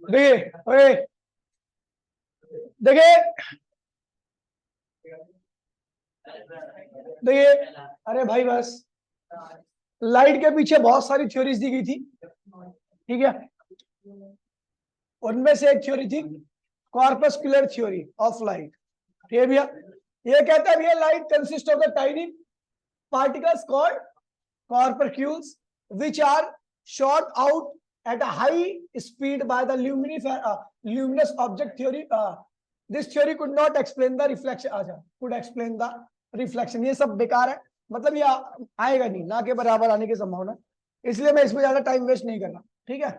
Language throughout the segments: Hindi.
देखिए देखिए देखिए, अरे भाई बस, लाइट के पीछे बहुत सारी थ्योरीज दी गई थी, ठीक है। उनमें से एक थ्योरी थी कॉर्पस्कुलर थ्योरी ऑफ लाइट, ठीक है भैया। ये कहता है भैया light consist of the tiny particles called corpuscles which are shot out at a high speed by the luminous object theory. This theory could not explain the reflection. could explain the reflection. ये सब बेकार है, मतलब ये आएगा नहीं, ना के बराबर आने की संभावना, इसलिए मैं इसमें ज्यादा टाइम वेस्ट नहीं करना, ठीक है।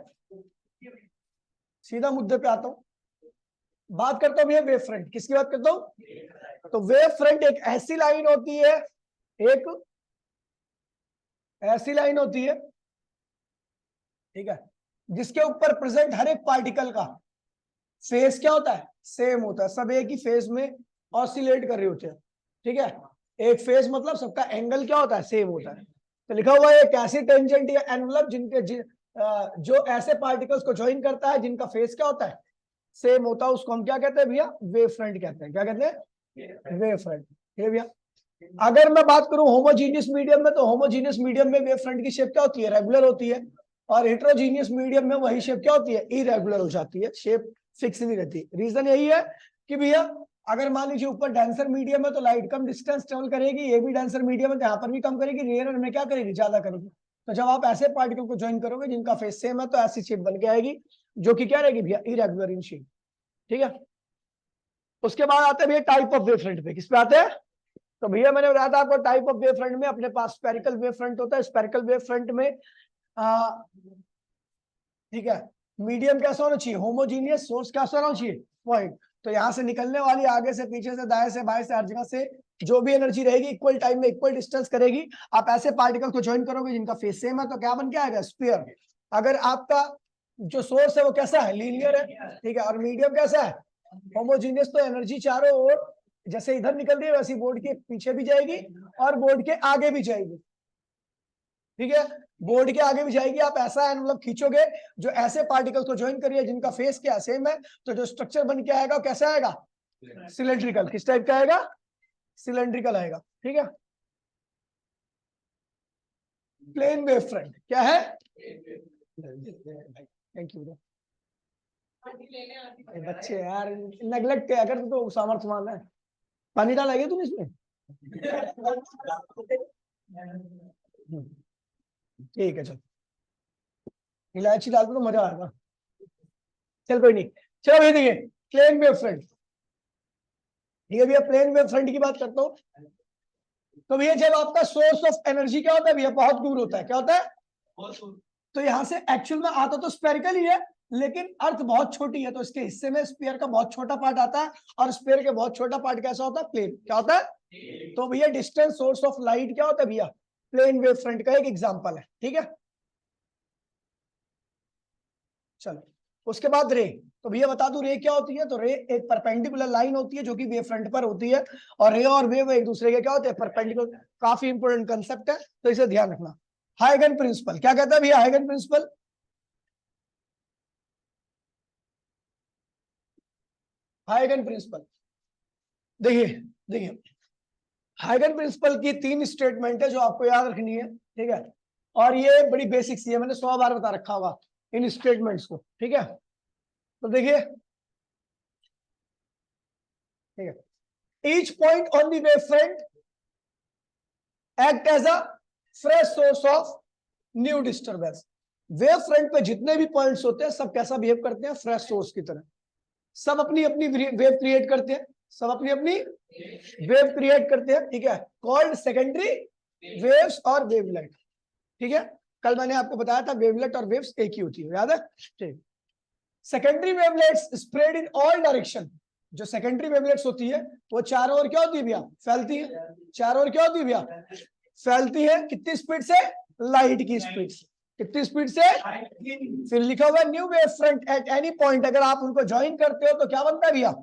सीधा मुद्दे पे आता हूँ, बात करता हूँ भैया वेव फ्रंट। किसकी बात करता हूँ? तो वेव फ्रंट एक ऐसी लाइन होती है, एक ऐसी लाइन होती है, ठीक है, जिसके ऊपर प्रेजेंट हर एक पार्टिकल का फेस क्या होता है? सेम होता है, सब एक ही फेस में ऑसिलेट कर रहे होते हैं, ठीक है। एक फेस मतलब सबका एंगल क्या होता है? सेम होता है। तो लिखा हुआ है एक ऐसी टेंजेंट या एनवलप जो ऐसे पार्टिकल्स को ज्वाइन करता है जिनका फेस क्या होता है? सेम होता है, उसको हम क्या कहते हैं भैया? वेव फ्रंट कहते हैं। क्या कहते हैं? वेव फ्रंट, ठीक है भैया। अगर मैं बात करूं होमोजीनियस मीडियम में, तो होमोजीनियस मीडियम में वेव फ्रंट की शेप क्या होती है? रेगुलर होती है। और हेट्रोजीनियस मीडियम में वही शेप क्या होती है? इरेगुलर हो जाती है, शेप फिक्स नहीं रहती। रीजन यही है कि भैया अगर मान लीजिए ऊपर डेंसर मीडियम है तो लाइट कम डिस्टेंस ट्रेवल करेगी, ये भी डेंसर मीडियम है तो यहाँ पर भी कम करेगी, रेयर में क्या करेगी? ज्यादा करेगी। तो जब आप ऐसे पार्टिकल को ज्वाइन करोगे जिनका फेस सेम है, तो ऐसी शेप बन के आएगी जो कि क्या रहेगी भैया? इरेगुलर इन शेप, ठीक है। उसके बाद आते हैं भैया टाइप ऑफ वेव फ्रंट पे। किस पे आते हैं? तो भैया मैंने बताया था आपको टाइप ऑफ वेव फ्रंट में अपने पास स्पेरिकल वेव फ्रंट होता है। स्पेरिकल वेव फ्रंट में ठीक है, मीडियम कैसा होना चाहिए? होमोजीनियस। सोर्स कैसा होना चाहिए? पॉइंट। तो यहाँ से निकलने वाली आगे से पीछे से दाएं से बाएं से हर जगह से जो भी एनर्जी रहेगी इक्वल टाइम में इक्वल डिस्टेंस करेगी। आप ऐसे पार्टिकल को ज्वाइन करोगे जिनका फेस सेम है तो क्या बन के आएगा? स्फीयर। अगर आपका जो सोर्स है वो कैसा है? लीनियर है, ठीक है। और मीडियम कैसा है? होमोजीनियस। तो एनर्जी चारों ओर जैसे इधर निकल रही है वैसी बोर्ड के पीछे भी जाएगी और बोर्ड के आगे भी जाएगी, ठीक है। बोर्ड के आगे भी जाएगी। आप ऐसा एनवलप खींचोगे जो ऐसे पार्टिकल्स को ज्वाइन करिए जिनका फेस क्या सेम है, तो जो स्ट्रक्चर बन के आएगा कैसा आएगा? सिलेंड्रिकल। किस टाइप का आएगा? सिलेंड्रिकल आएगा, ठीक है। प्लेन वेव फ्रंट क्या है? थैंक यू बच्चे यार, नेग्लेक्ट अगर तो सामर्थ्य मान है। पानी डालेंगे तुम इसमें? ठीक है, चलो इलायची डाल दो तो मजा आएगा। चल कोई नहीं, चलो भैया देखिए प्लेन वेव फ्रंट, ठीक है भैया। प्लेन वेव फ्रंट की बात करता हूँ तो भैया जब आपका सोर्स ऑफ एनर्जी क्या होता है भैया? बहुत दूर होता है। क्या होता है? तो यहाँ से एक्चुअल में आता तो स्फेरिकल ही है, लेकिन अर्थ बहुत छोटी है तो इसके हिस्से में स्फीयर का बहुत छोटा पार्ट आता है। और स्फीयर के बहुत छोटा पार्ट कैसा होता है? प्लेन। क्या होता है? तो भैया डिस्टेंस सोर्स ऑफ लाइट क्या होता है भैया? प्लेन वेव फ्रंट का एक एग्जांपल है, ठीक है। चलो उसके बाद रे। तो भैया बता दूं रे क्या होती है? तो रे एक परपेंडिकुलर लाइन होती है जो कि वेव फ्रंट पर होती है, और रे और वेव एक दूसरे के क्या होते हैं? परपेंडिकुलर। काफी इंपोर्टेंट कंसेप्ट है तो इसे ध्यान रखना। हाइगन प्रिंसिपल क्या कहता है भैया? हाइगन प्रिंसिपल, हाइगन प्रिंसिपल देखिए देखिए हाइगन प्रिंसिपल की 3 स्टेटमेंट है जो आपको याद रखनी है, ठीक है। और ये बड़ी बेसिक सी है, मैंने 100 बार बता रखा होगा इन स्टेटमेंट्स को, ठीक है। तो देखिए, ठीक है, each point on the wave front act as a fresh source of new disturbance. Wave front पे जितने भी पॉइंट्स होते हैं सब कैसा बिहेव करते हैं? फ्रेश सोर्स की तरह। सब अपनी अपनी वेव क्रिएट करते हैं, सब अपनी अपनी वेव क्रिएट करते हैं, ठीक है। कॉल्ड सेकेंडरी वेव्स और वेवलेट, ठीक है। कल मैंने आपको बताया था वेवलेट और वेव्स एक ही होती है, याद है? ठीक। Secondary wavelets spread in all direction. जो सेकेंडरी वेवलेट्स होती है वो चारों ओर क्या होती है भैया? फैलती है। चारों ओर क्या होती है भैया? फैलती है। कितनी स्पीड से? लाइट की स्पीड से। कितनी स्पीड से? फिर लिखा हुआ new wave front at any point. अगर आप उनको ज्वाइन करते हो तो क्या बनता है भैया?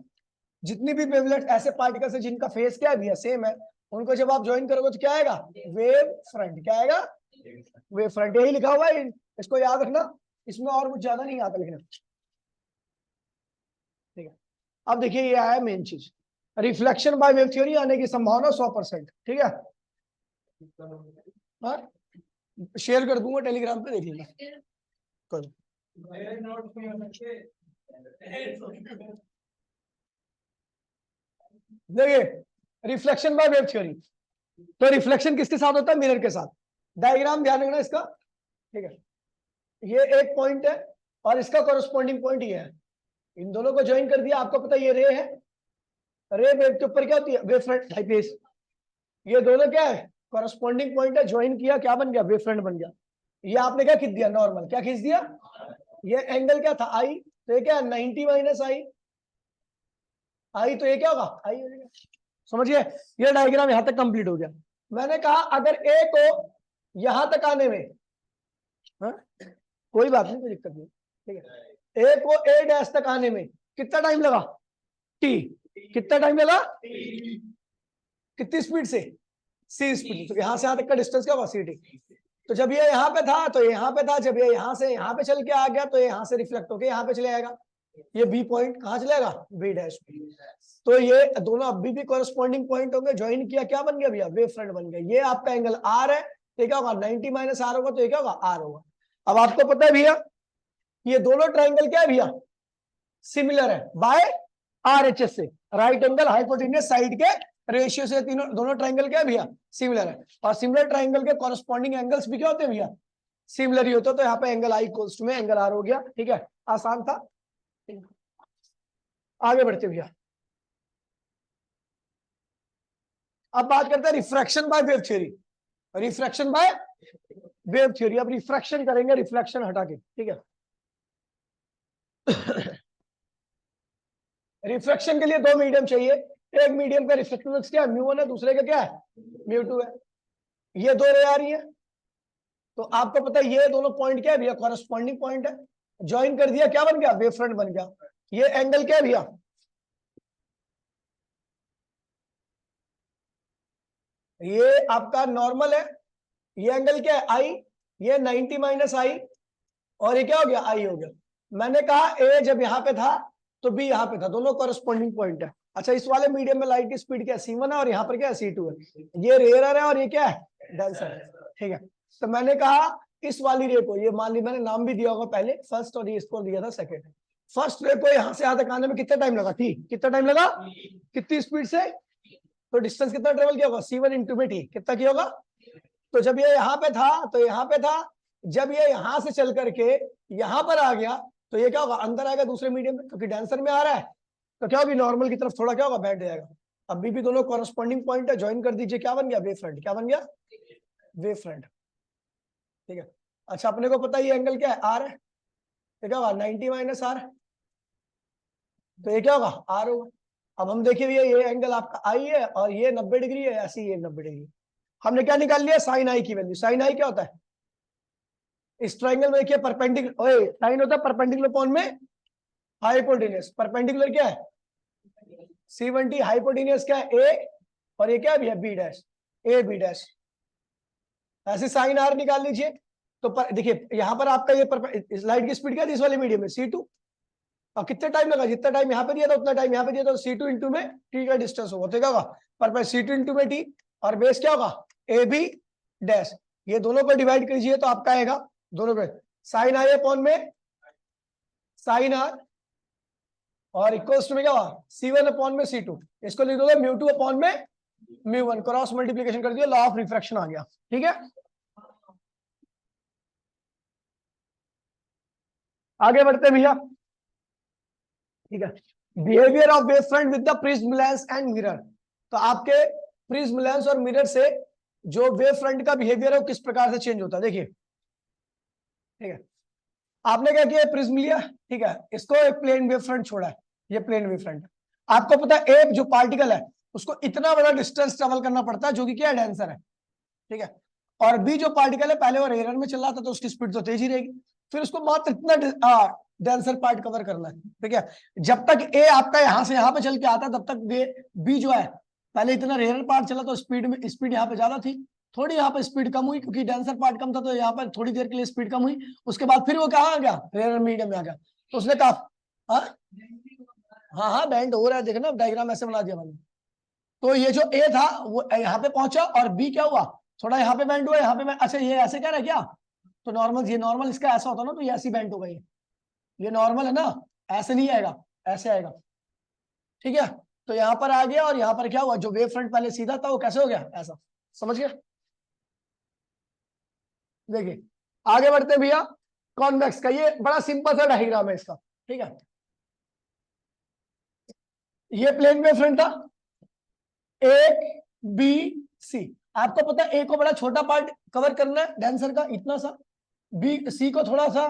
जितनी भी वेवलेट ऐसे पार्टिकल्स है जिनका फेस क्या है भैया? सेम है, उनको जब आप ज्वाइन करोगे तो क्या आएगा? Wave front. क्या आएगा? Wave front. यही लिखा हुआ है इसको याद रखना, इसमें और कुछ ज्यादा नहीं आता लिखना। ठीक है, अब देखिए ये आया मेन चीज, रिफ्लेक्शन बाय वेव थ्योरी आने की संभावना 100%। ठीक है, शेयर कर दूंगा टेलीग्राम पे, देख लेना। देखिए रिफ्लेक्शन बाय वेव थ्योरी, तो रिफ्लेक्शन किसके साथ होता है? मिरर के साथ। डायग्राम ध्यान रखना इसका। ठीक है, ये एक पॉइंट है और इसका कॉरेस्पॉन्डिंग पॉइंट ये है, इन दोनों को ज्वाइन कर दिया। आपको पता है ये रे है, रे वेव के ऊपर क्या होती है? वेव फ्रंट हाइपेस। ये दोनों क्या है? कॉरेस्पॉन्डिंग पॉइंट है, ज्वाइन किया, क्या बन गया? वेव फ्रंट बन गया। ये आपने क्या खींच दिया? नॉर्मल। क्या खींच दिया? ये एंगल क्या था? आई। तो ये क्या है? 90 माइनस आई। आई तो ये क्या होगा? आई हो जाएगा। समझिए, ये डायग्राम यहां तक कंप्लीट हो गया। मैंने कहा अगर ए को यहां तक आने में, हा? कोई बात नहीं, कोई दिक्कत नहीं। ठीक है, ए को ए डैश तक आने में कितना टाइम लगा? टी। कितना टाइम लगा? कितनी स्पीड से? C speed. तो यहां से यहां तक का डिस्टेंस क्या होगा? C T. तो जब ये यहाँ पे था तो यहाँ पे था, जब ये यहाँ से यहाँ पे चल के आ गया तो यहाँ से रिफ्लेक्ट होके यहाँ पे चले आएगा। ये बी पॉइंट कहाँ चलेगा? B dash. तो ये दोनों अभी भी कॉरेस्पॉन्डिंग पॉइंट होंगे, ज्वाइन किया, क्या बन गया भैया? वेव फ्रंट बन गया। ये आपका एंगल आर है, तो क्या होगा? 90 माइनस आर होगा, तो ये क्या होगा? आर होगा। अब आपको पता है भैया ये दोनों ट्राइंगल क्या है भैया? सिमिलर है बाय आरएचएस से, राइट एंगल हाइपोटेन्यूस साइड के रेशियो से। तीनों दोनों ट्राइंगल क्या है भैया? सिमिलर है। और सिमिलर ट्राइंगल के कॉरेस्पॉन्डिंग एंगल्स भी क्या होते हैं भैया? सिमिलर ही होता है। तो यहाँ पे एंगल आई इक्वल्स टू में एंगल आर हो गया। ठीक है, आसान था। आगे बढ़ते भैया, अब बात करते हैं refraction by wave theory. Refraction by wave theory, अब रिफ्रैक्शन करेंगे, रिफ्लेक्शन हटा के। ठीक है, रिफ्रैक्शन के लिए दो मीडियम चाहिए। एक मीडियम का रिफ्लेक्टिव क्या है? म्यू1 है, दूसरे का क्या है? म्यू2 है। ये दो रे आ रही है, तो आपको पता है ये दोनों पॉइंट क्या है भैया? कॉरेस्पॉन्डिंग पॉइंट है। ज्वाइन कर दिया, क्या बन गया? वेव फ्रंट बन गया। ये एंगल क्या है भैया? ये आपका नॉर्मल है। ये एंगल क्या है? आई। ये 90 माइनस आई, और ये क्या हो गया? आई हो गया। मैंने कहा ए जब यहाँ पे था तो बी यहाँ पे था, दोनों कॉरेस्पॉन्डिंग पॉइंट है। अच्छा, इस वाले मीडियम में लाइट की स्पीड क्या है? c1 है, और यहाँ पर क्या है? c2 है। ये रेयर है और ये क्या है? डेंसर है। ठीक है, तो मैंने कहा इस वाली रे को, ये मान ली मैंने नाम भी दिया होगा पहले, फर्स्ट, और ये इसको दिया था सेकंड। फर्स्ट रे को यहाँ से यहाँ तक आने में कितना टाइम लगा? टी। कितना टाइम लगा? कितनी स्पीड से? तो डिस्टेंस कितना ट्रेवल किया होगा? c1 इंटू में टी। कितना किया होगा? तो जब ये यहाँ पे था तो यहाँ पे था, जब ये यहां से चल करके यहां पर आ गया तो ये क्या होगा? अंदर आएगा दूसरे मीडियम में, क्योंकि डेंसर में आ रहा है, तो क्या होगी? नॉर्मल की तरफ थोड़ा क्या होगा? बैठ जाएगा। अभी भी दोनों कॉरेस्पॉन्डिंग पॉइंट है, ज्वाइन कर दीजिए, क्या बन गया? Wave front. क्या बन गया? Wave front. ठीक है, अच्छा अपने को पता है ये एंगल क्या है? आर है, तो क्या होगा? 90 माइनस आर, तो ये क्या होगा? आर होगा। अब हम देखिए ये एंगल आपका आई है और ये 90 डिग्री है, ऐसी ये 90 डिग्री। हमने क्या निकाल लिया? साइन आई की वैल्यू। साइन आई क्या होता है? इस ट्राइंगल में देखिए परपेंडिकुलर, साइन होता है परपेंडिकुलर अपॉन में हाइपोटेन्यूस। परपेंडिकुलर क्या है? C1T। हाइपोटेन्यूस क्या है? ए, और ये क्या है? B dash, A B dash. ऐसे साइन आर निकाल लीजिए। तो देखिए यहाँ पर आपका ये लाइट की स्पीड क्या थी इस वाले मीडियम में? c2। और कितने टाइम लगा? जितना टाइम यहाँ पे दिया था उतना टाइम यहाँ पे दिया था। c2 इंटू में t का डिस्टेंस होगा, तो क्या होगा? पर c2 इंटू में t, और बेस क्या होगा? A B dash. ये दोनों को डिवाइड कीजिए तो आपका आएगा दोनों पे साइन आई अपॉन में साइन आर, और इक्वल्स टू में क्या होगा? c1 अपॉन में c2। इसको लिख दोगे म्यू2 अपॉन में म्यू1। क्रॉस मल्टीप्लीकेशन कर दिया, लॉ ऑफ रिफ्रैक्शन आ गया। ठीक है, आगे बढ़ते हैं भैया। ठीक है, behaviour of wave front with the prism lens and mirror. तो आपके प्रिज्म लेंस और मिरर से जो वेव फ्रंट का बिहेवियर है वो किस प्रकार से चेंज होता है? देखिए, ठीक है, आपने क्या किया? प्रिज्म लिया, ठीक है, इसको एक प्लेन वेव फ्रंट छोड़ा है, ये प्लेन वेव फ्रंट। आपको पता है एक जो पार्टिकल है उसको इतना बड़ा डिस्टेंस ट्रेवल करना पड़ता है, जो कि क्या है? डेंसर है। ठीक है, और बी जो पार्टिकल है पहले वो रेयर में चल रहा था तो उसकी स्पीड तो तेज ही रहेगी, फिर उसको मात्र इतना डेंसर पार्ट कवर करना है। ठीक है, जब तक ए आपका यहां से यहां पे चल के आता है तब तक बी जो है पहले इतना रेयर पार्ट चला तो स्पीड यहाँ पे ज्यादा थी, थोड़ी यहाँ पर स्पीड कम हुई क्योंकि डेंसर पार्ट कम था, तो यहाँ पर थोड़ी देर के लिए स्पीड कम हुई, उसके बाद फिर वो कहाँ आ गया, रेयर मीडियम में आ गया। तो उसने कहा हाँ हाँ बैंड हो रहा है, देखना डायग्राम ऐसे बना दिया मैंने। तो ये जो ए था वो यहाँ पे पहुंचा, और बी क्या हुआ, थोड़ा यहाँ पे बैंड हुआ, यहाँ पे अच्छा ये ऐसे कह रहा है क्या, तो नॉर्मल, ये नॉर्मल इसका ऐसा होता ना, तो ये ऐसी बैंड हो गई, ये नॉर्मल है ना, ऐसे नहीं आएगा, ऐसे आएगा, ठीक है। तो यहाँ पर आ गया, और यहाँ पर क्या हुआ, जो वेव फ्रंट पहले सीधा था वो कैसे हो गया, ऐसा, समझ गया। देखिए आगे बढ़ते भैया, कॉन्वेक्स का ये बड़ा सिंपल सा डायग्राम है इसका, ठीक है। ये प्लेन वेव फ्रंट था, ए बी सी, आपको पता है ए को बड़ा छोटा पार्ट कवर करना है डेंसर का, इतना सा, बी सी को थोड़ा सा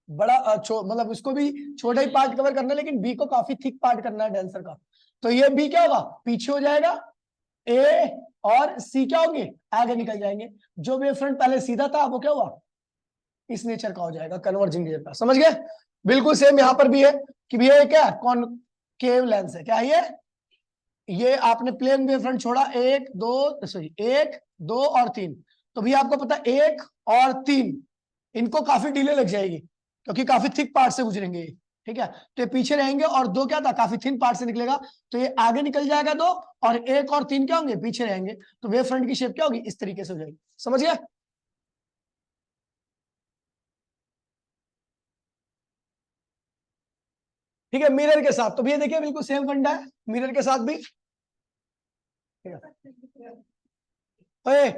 बड़ा मतलब उसको भी छोटा ही पार्ट कवर करना है, लेकिन बी को काफी थिक पार्ट करना है डेंसर का। तो ये बी क्या होगा, पीछे हो जाएगा, ए और सी क्या होंगे, आगे निकल जाएंगे। जो वेव फ्रंट पहले सीधा था वो क्या हुआ, इस नेचर का हो जाएगा, कन्वर्जिंग नेचर का, समझ गए। बिल्कुल सेम यहां पर भी है कि भैया ये क्या है, कॉनकेव लेंस है, क्या है ये आपने प्लेन वेव फ्रंट छोड़ा, एक दो सॉरी एक दो और तीन, तो भैया आपको पता है एक और तीन इनको काफी डिले लग जाएगी क्योंकि काफी थिक पार्ट से गुजरेंगे, ठीक है। तो ये पीछे रहेंगे, और दो क्या था, काफी थिन पार्ट से निकलेगा, तो ये आगे निकल जाएगा दो, और एक और तीन क्या होंगे, पीछे रहेंगे। तो वेव फ्रंट की शेप क्या होगी, इस तरीके से हो जाएगी, समझ गया। ठीक है, मिरर के साथ तो भैया देखिए बिल्कुल सेम फंडा है, मिरर के साथ भी, ठीक है। ओए,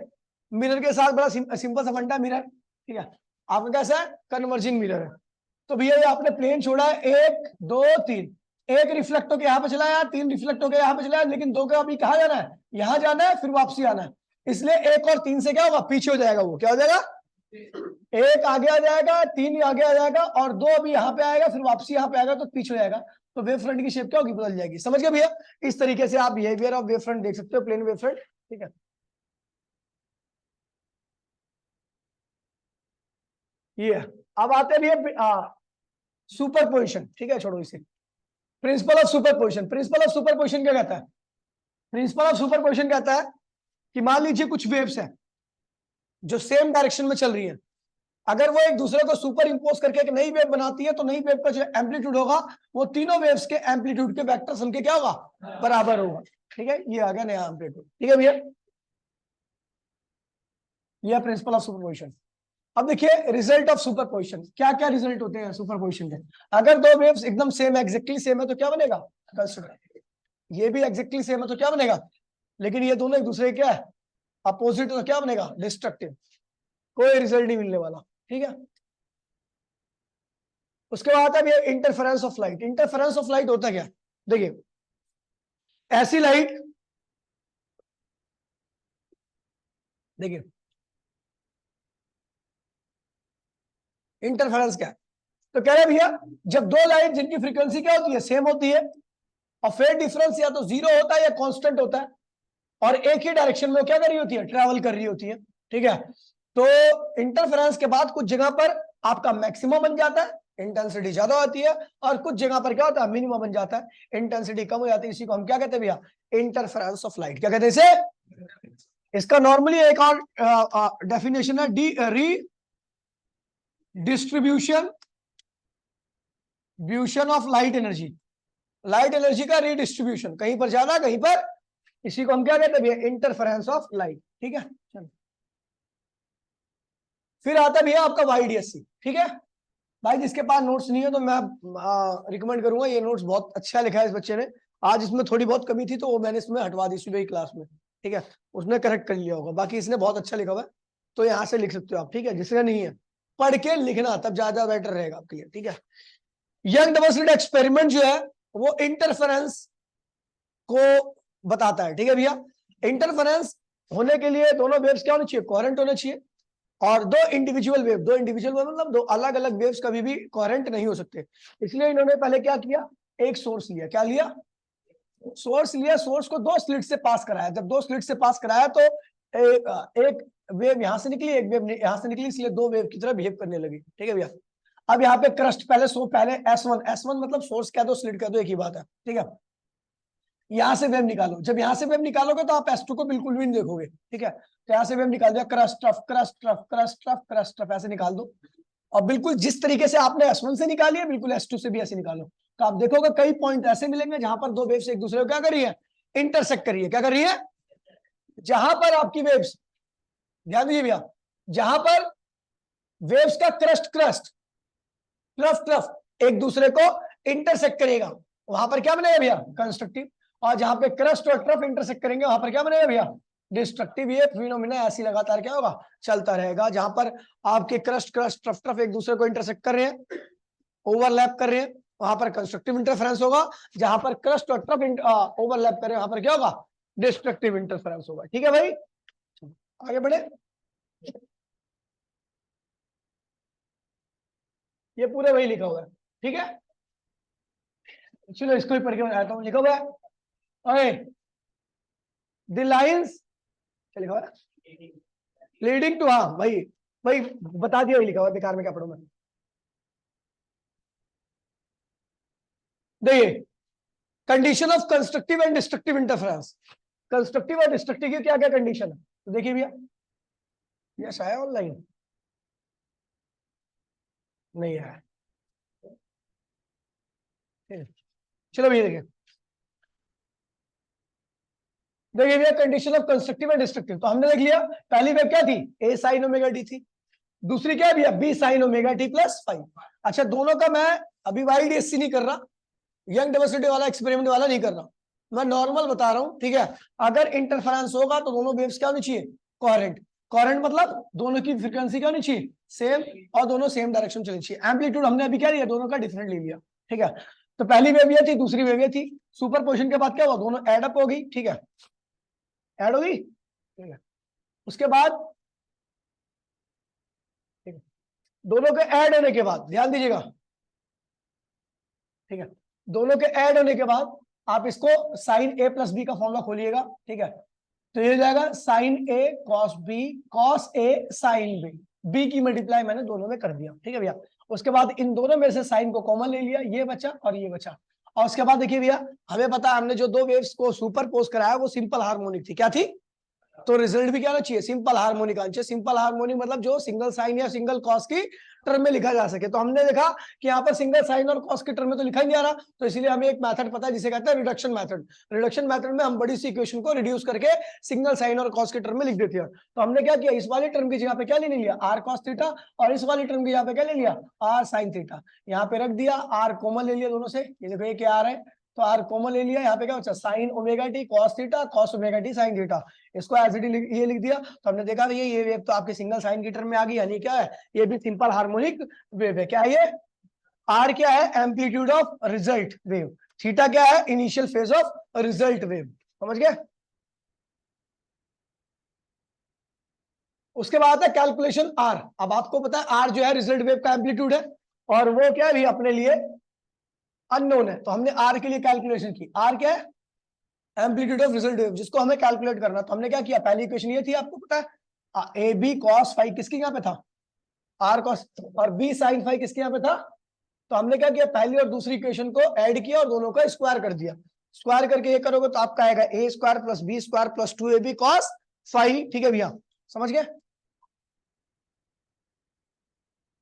मिरर के साथ बड़ा सिंपल सा फंडा है मिरर, ठीक है। आपका कैसा है, कन्वर्जिंग मिरर है। तो भैया ये आपने प्लेन छोड़ा है, एक दो तीन, एक रिफ्लेक्ट होकर यहाँ पे चला है, तीन रिफ्लेक्ट होकर यहाँ पे चला है, लेकिन दो का अभी कहाँ जाना है, यहाँ जाना है, फिर वापसी आना है, इसलिए एक और तीन से क्या होगा, पीछे हो जाएगा, वो क्या हो जाएगा, एक आगे आ जाएगा, तीन आगे आ जाएगा, और दो अभी यहाँ पे आएगा, फिर वापसी यहाँ पे आएगा, तो पीछे हो जाएगा। तो वेव फ्रंट की शेप क्या होगी, बदल जाएगी, समझ गए भैया। इस तरीके से आप बिहेवियर ऑफ वेव फ्रंट देख सकते हो, प्लेन वेव फ्रंट, ठीक है। ये अब आते हैं भैया सुपर पोजिशन, ठीक है, छोड़ो इसे। Principle of super position, principle of super position क्या कहता है, प्रिंसिपल ऑफ सुपर पोजिशन कहता है कि मान लीजिए कुछ वेव्स हैं जो सेम डायरेक्शन में चल रही है, अगर वो एक दूसरे को सुपर इंपोज करके एक नई वेव बनाती है, तो नई वेव का जो एम्पलीट्यूड होगा वो तीनों वेव्स के एम्पलीट्यूड के वेक्टर सम के क्या होगा, बराबर होगा, ठीक है। ये आ गया नया एम्पलीट्यूड, ठीक है भैया, ये प्रिंसिपल ऑफ सुपरपोजिशन। अब देखिए रिजल्ट ऑफ सुपरपोजिशन, क्या क्या रिजल्ट होते हैं सुपरपोजिशन के, अगर दो वेव्स एकदम सेम एग्जैक्टली सेम है तो क्या बनेगा, कंसिडर, ये भी एग्जैक्टली सेम है तो क्या बनेगा, लेकिन ये दोनों एक दूसरे क्या है, अपोजिट, तो क्या बनेगा, डिस्ट्रक्टिव, कोई रिजल्ट नहीं मिलने वाला, ठीक है। उसके बाद है interference of light. Interference of light होता क्या, देखिए ऐसी लाइट, देखिए इंटरफेरेंस क्या है, तो कह रहे भैया जब दो लाइट जिनकी फ्रीक्वेंसी क्या होती है, सेम होती है, और फेज डिफरेंस या तो जीरो होता है या कांस्टेंट होता है, और एक ही डायरेक्शन में क्या कर रही होती है, ट्रैवल कर रही होती है, ठीक है। तो इंटरफेरेंस के बाद कुछ जगह पर आपका मैक्सिमम बन जाता है, इंटेंसिटी ज्यादा होती है, और कुछ जगह पर क्या होता है, मिनिमम बन जाता है, इंटेंसिटी कम हो जाती है। इसी को हम क्या कहते हैं भैया, इंटरफेरेंस ऑफ लाइट, क्या कहते हैं इसे। इसका नॉर्मली एक और डेफिनेशन है, री distribution of light energy, light energy का रीडिस्ट्रीब्यूशन, कहीं पर ज्यादा कहीं पर, इसी को हम क्या कहते हैं, इंटरफेरेंस ऑफ लाइट, ठीक है। फिर आता है भैया आपका वाईडीएससी, ठीक है। भाई जिसके पास नोट्स नहीं है तो मैं रिकमेंड करूंगा, ये नोट्स बहुत अच्छा लिखा है इस बच्चे ने, आज इसमें थोड़ी बहुत कमी थी तो वो मैंने इसमें हटवा दी सुबह की क्लास में, ठीक है, उसने करेक्ट कर लिया होगा, बाकी इसने बहुत अच्छा लिखा हुआ है, तो यहाँ से लिख सकते हो आप, ठीक है। जिसका नहीं है पढ़ के लिखना, तब ज्यादा बेटर रहेगा आपके लिए, ठीक है। यंग डबल स्लिट एक्सपेरिमेंट जो है वो इंटरफेरेंस को बताता है, ठीक है भैया। इंटरफेरेंस होने के लिए दोनों वेव्स क्या होनी चाहिए, कोहेरेंट होने चाहिए, और दो इंडिविजुअल वेव मतलब दो अलग अलग वेव्स कभी भी कोहेरेंट नहीं हो सकते, इसलिए इन्होंने पहले क्या किया, एक सोर्स लिया, क्या लिया, सोर्स लिया, सोर्स को दो स्लिट से पास कराया, जब दो स्लिट से पास कराया तो एक वेव यहां से निकली, एक वेव यहां से निकली, इसलिए दो वेव की तरह बिहेव करने लगी, ठीक है भैया। अब यहाँ पे क्रस्ट पहले S1 मतलब सोर्स कह दो स्लिट कह दो, एक ही बात है, ठीक है। यहां से वेव निकालो, जब यहां से वेव निकालोगे तो आप S2 को बिल्कुल भी नहीं देखोगे, ठीक है। तो यहां से वेव निकाल दिया, crust rough crust rough crust rough crust rough, ऐसे निकाल दो। और बिल्कुल जिस तरीके से आपने S1 से निकाली है, बिल्कुल S2 से भी ऐसे निकालो। तो आप देखोगे कई पॉइंट ऐसे मिलेंगे जहां पर दो वेव्स एक दूसरे को क्या कर रही है, इंटरसेक्ट कर रही है। क्या कर रही है? जहां पर आपकी वेव्स, ध्यान दीजिए भैया, जहां पर वेव्स का क्रस्ट क्रस्ट ट्रफ ट्रफ एक दूसरे को इंटरसेक्ट करेगा, वहां पर क्या बनेगा भैया, कंस्ट्रक्टिव। और जहां पे क्रस्ट और ट्रफ इंटरसेक्ट करेंगे वहां पर क्या बनेगा भैया, डिस्ट्रक्टिव। ये फिनोमिना ऐसी लगातार क्या होगा, चलता रहेगा। जहां पर आपके क्रस्ट क्रस्ट ट्रफ ट्रफ एक दूसरे को इंटरसेक्ट कर रहे हैं, ओवरलैप कर रहे हैं, वहां पर कंस्ट्रक्टिव इंटरफेरेंस होगा। जहां पर क्रस्ट और ट्रफ ओवरलैप कर रहे हैं, वहां पर क्या होगा, डिस्ट्रक्टिव इंटरफेरेंस होगा। ठीक है भाई, आगे बढ़े। ये पूरे वही लिखा हुआ है, ठीक है। चलो इसको भी पढ़ के बताता हूँ। लिखा हुआ है द लाइन्स, क्या लिखा हुआ है, लीडिंग टू, हाँ भाई भाई बता दिया, वही लिखा हुआ है, बेकार में क्या पढ़ूं मैं। देखिए, condition of constructive and destructive interference. Constructive और डिस्ट्रक्टिव की क्या क्या कंडीशन है, तो देखिए भैया, यस आया ऑनलाइन, नहीं आया, चलो भैया देखिए, देखिए भैया condition of constructive and destructive, तो हमने देख लिया पहली वेव क्या थी, ए साइन ओमेगा टी थी। दूसरी क्या है भैया, B sine omega T plus 5। अच्छा, दोनों का मैं अभी वाइड एससी नहीं कर रहा, यंग डाइवर्सिटी वाला एक्सपेरिमेंट वाला नहीं कर रहा, मैं नॉर्मल बता रहा हूं, ठीक है। अगर इंटरफेरेंस होगा तो दोनों वेव्स क्या होनी चाहिए, कोहेरेंट। कोहेरेंट मतलब दोनों की फ्रीक्वेंसी क्या होनी चाहिए, सेम, और दोनों सेम डायरेक्शन चलनी चाहिए। एम्पलीट्यूड हमने अभी क्या लिया, दोनों का डिफरेंट ले लिया, ठीक है। तो पहली वेव ये थी, दूसरी वेव ये थी। सुपरपोजिशन के बाद क्या हुआ, दोनों एड अप होगी, ठीक है, ऐड होगी, ठीक है। उसके बाद, ठीक है, दोनों के ऐड होने के बाद ध्यान दीजिएगा, ठीक है, दोनों के ऐड होने के बाद आप इसको साइन ए प्लस बी का फॉर्मूला खोलिएगा, ठीक है। तो ये हो जाएगा sign A cos B cos A sine B, B की मल्टीप्लाई मैंने दोनों में कर दिया, ठीक है भैया। उसके बाद इन दोनों में से साइन को कॉमन ले लिया, ये बचा और ये बचा। और उसके बाद देखिए भैया, हमें पता है हमने जो दो वेव्स को सुपरपोज कराया वो सिंपल हार्मोनिक थी, क्या थी, तो रिजल्ट भी क्या होना चाहिए, सिंपल हार्मोनिक आना चाहिए। सिंपल हार्मोनिक मतलब जो सिंगल साइन या सिंगल कॉस की टर्म में लिखा जा सके। तो हमने देखा कि यहाँ पर सिंगल साइन और कॉस की टर्म में तो लिखा ही नहीं आ रहा, तो इसीलिए हमें एक मेथड पता है जिसे कहते हैं रिडक्शन मेथड। रिडक्शन मेथड में हम बड़ी सी इक्वेशन को रिड्यूस करके सिंगल साइन और कॉस की टर्म में लिख देते हैं। तो हमने क्या किया, इस वाली टर्म की जगह पे क्या ले लिया, आर कॉस थीटा, और इस वाली टर्म की जगह पे क्या ले लिया, आर साइन थीटा। यहाँ पे रख दिया, आर कॉमन ले लिया दोनों से, ये देखो ये क्या आ रहा है, तो आर कॉमन ले लिया। यहाँ पे क्या बचा, sign omega T cos theta cos omega T sine theta, इसको एज इट इज ये लिख दिया। तो हमने देखा ये वेव तो आपके सिंगल साइन की टर्म में आ गई, यानी क्या है, ये भी सिंपल हार्मोनिक वेव है। क्या है ये, आर क्या है, amplitude of result wave, theta क्या है, initial phase of result wave, समझ गए। उसके बाद है कैलकुलेशन आर। अब आपको पता है आर जो है रिजल्ट वेव का एम्पलीट्यूड है, और वो क्या है अपने लिए अननोन है। तो हमने आर के लिए कैलकुलेशन की, आर क्या है, एम्पलीट्यूड ऑफ रिजल्ट वेव, जिसको हमें कैलकुलेट करना। तो हमने क्या किया, पहली इक्वेशन ये थी, आपको पता है ए बी कॉस फाइव किसके यहाँ पे था, आर कॉस, और बी साइन फाइव किसके यहाँ पे था। तो हमने क्या किया, पहली और दूसरी इक्वेशन को ऐड किया और दोनों का स्क्वायर कर दिया। स्क्वायर करके ये करोगे तो आपका आएगा A square plus B square plus 2ab cos five, ठीक है भैया, समझ गए।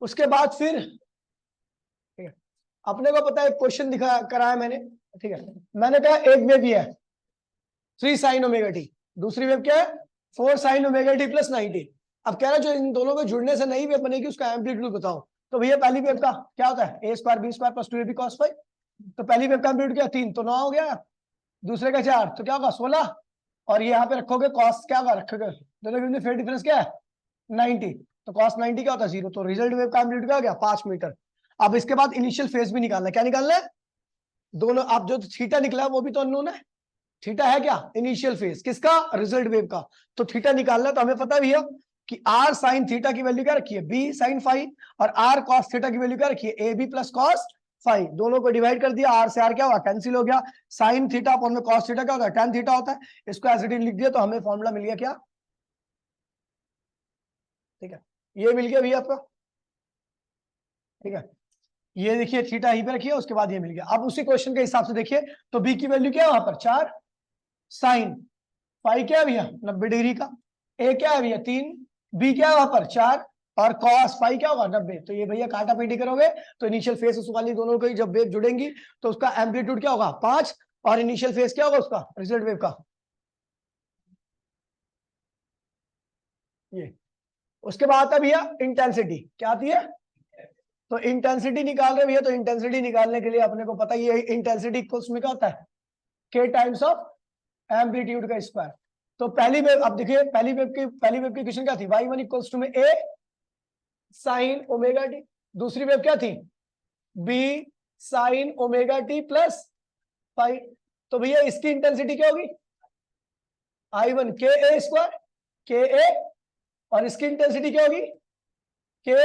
उसके बाद फिर, ठीक है, अपने को पता है क्वेश्चन दिखा कराया मैंने, ठीक है, मैंने कहा एक वेव ये है 3 साइन ओमेगा टी, दूसरी वेव क्या है 4 साइन ओमेगा टी प्लस 90। अब कह रहा है जो इन दोनों को जुड़ने से नई वेव बनेगी उसका एम्पलीट्यूड बताओ। तो भैया पहली वेव का क्या होता है, A square B square plus 2ab cos five. तो पहली वेव का एम्पलीट्यूड क्या, 3 तो 9 हो गया, दूसरे का 4 तो क्या होगा 16, और ये यहाँ पे रखोगे कॉस क्या होगा, रखोगे दोनों में फेज डिफरेंस क्या है 90, तो कॉस 90 क्या होता है 0। तो रिजल्ट वेव का एम्पलीट्यूड क्या हो गया 5 मीटर। अब इसके बाद इनिशियल फेज भी निकालना है, क्या निकालना है, दोनों, आप जो थीटा निकला है वो भी तो अननोन है, थीटा है क्या इनिशियल फेज किसका, रिजल्ट वेव का। तो थीटा निकालना, तो हमें पता भी है कि आर साइन थीटा की वैल्यू क्या रखी है, बी साइन फाइव, और आर कॉस थीटा की वैल्यू क्या रखी है, A B plus cos five. दोनों को डिवाइड कर दिया, आर से आर क्या हुआ कैंसिल हो गया, साइन थीटा अपॉन में कॉस थीटा क्या होता है tan थीटा होता है। इसको एज इट इज लिख दिया, तो हमें फॉर्मूला मिल गया क्या, ठीक है, ये मिल गया भैया आपका, ठीक है। ये देखिए थीटा ही पे रखिए, उसके बाद ये मिल गया। अब उसी क्वेश्चन के हिसाब से देखिए, तो बी की वैल्यू क्या है वहां पर 4, साइन फाई क्या है भैया 90 डिग्री का, ए क्या है भैया 3, बी क्या है वहां पर 4, और कॉस फाई क्या होगा 90। तो ये भैया काटा पीटी करोगे तो इनिशियल फेस उस वाली दोनों की जब वेव जुड़ेंगी तो उसका एम्पलीट्यूड क्या होगा 5, और इनिशियल फेस क्या होगा उसका रिजल्ट वेव का ये। उसके बाद है भैया इंटेंसिटी, क्या आती है, तो इंटेंसिटी निकाल रहे भैया, तो इंटेंसिटी निकालने के लिए अपने को पता ही है इंटेंसिटी इक्वल्स में क्या होता है k टाइम्स ऑफ एम्पलीट्यूड का स्क्वायर। तो पहली वेव, अब देखिए पहली वेव की इक्वेशन क्या थी, y1 इक्वल्स टू में a साइन ओमेगा टी, दूसरी वेव क्या थी b sign omega T plus five. तो भैया इसकी इंटेंसिटी क्या होगी I1 के ए स्क्वायर के ए, और इसकी इंटेंसिटी क्या होगी के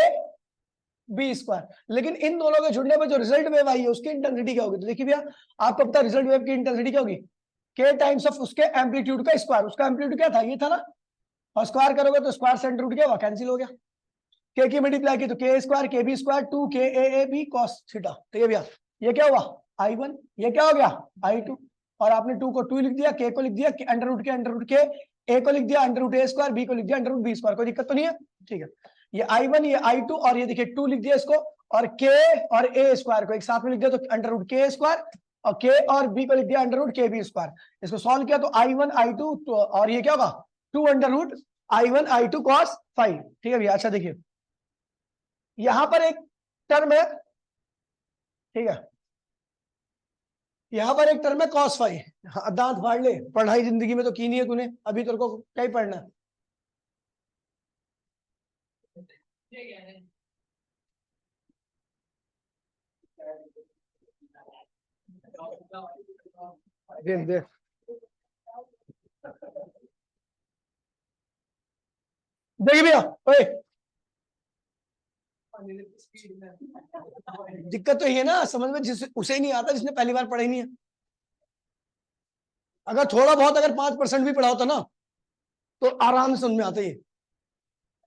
बी स्क्वायर। लेकिन इन दोनों के जुड़ने पर जो रिजल्ट वेव आई है उसकी इंटेंसिटी क्या होगी, तो देखिए भैया आपको पता है रिजल्ट वेव की इंटेंसिटी क्या होगी के टाइम्स ऑफ उसके एम्पलीट्यूड का स्क्वायर। उसका एम्पलीट्यूड क्या था ये था ना, और स्क्वायर करोगे तो स्क्वायर सेंटर रूट क्या हुआ कैंसिल हो गया, के की मल्टीप्लाई की तो के स्क्वायर के बी स्क्वायर 2 के ए बी कॉस थीटा। तो ये भैया ये क्या हुआ I1, ये क्या हो गया I2, और आपने 2 को 2 लिख दिया, के को लिख दिया अंडर रूट के, ए को लिख दिया अंडर रूट ए स्क्वायर, बी को लिख दिया अंडर रूट बी स्क्वायर। कोई दिक्कत तो नहीं है, ठीक है। ये I1 ये I2 और ये देखिए 2 लिख दिया इसको, और के और ए स्क्वायर को एक साथ में लिख दिया तो अंडर रूट के स्क्वायर, और के और बी को लिख दिया अंडर रूट के बी स्क्वायर। इसको सॉल्व किया तो I1 I2 और ये क्या होगा 2 under root I1 I2 cos 5, ठीक है भैया। अच्छा देखिए यहां पर एक टर्म है, ठीक है, यहां पर एक टर्म है cos 5। हाँ, दांत फाड़ ले, पढ़ाई जिंदगी में तो की नहीं है तूने, अभी तेरे को क्या ही पढ़ना है। देख देख देखिए भैया, ओए दिक्कत तो ये है ना समझ में, जिस उसे ही नहीं आता जिसने पहली बार पढ़ाई नहीं है। अगर थोड़ा बहुत अगर 5% भी पढ़ा होता ना तो आराम से समझ में आता है।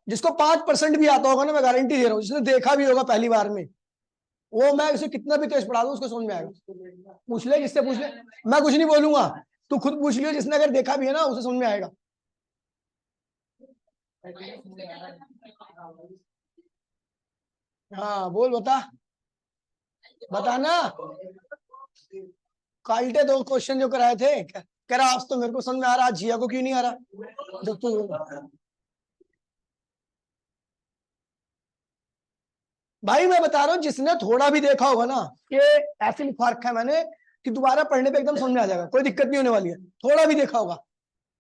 जिसको 5% भी आता होगा ना, मैं गारंटी दे रहा हूँ, जिसने देखा भी होगा पहली बार में, वो मैं उसे कितना भी तेज पढ़ा दूं उसको समझ में आएगा। पूछ ले, जिससे पूछ ले, मैं कुछ नहीं बोलूंगा, तू खुद पूछ लियो, जिसने अगर देखा भी है ना उसे समझ में आएगा। हाँ बोल, बता ना। काल्टे 2 क्वेश्चन जो कराए थे, कह रहा आज तो मेरे को समझ में आ रहा, जिया को क्यों नहीं आ रहा। भाई मैं बता रहा हूँ जिसने थोड़ा भी देखा होगा ना, कि ऐसे लिखा रखा है मैंने कि दोबारा पढ़ने पे एकदम समझ में आ जाएगा, कोई दिक्कत नहीं होने वाली है, थोड़ा भी देखा होगा।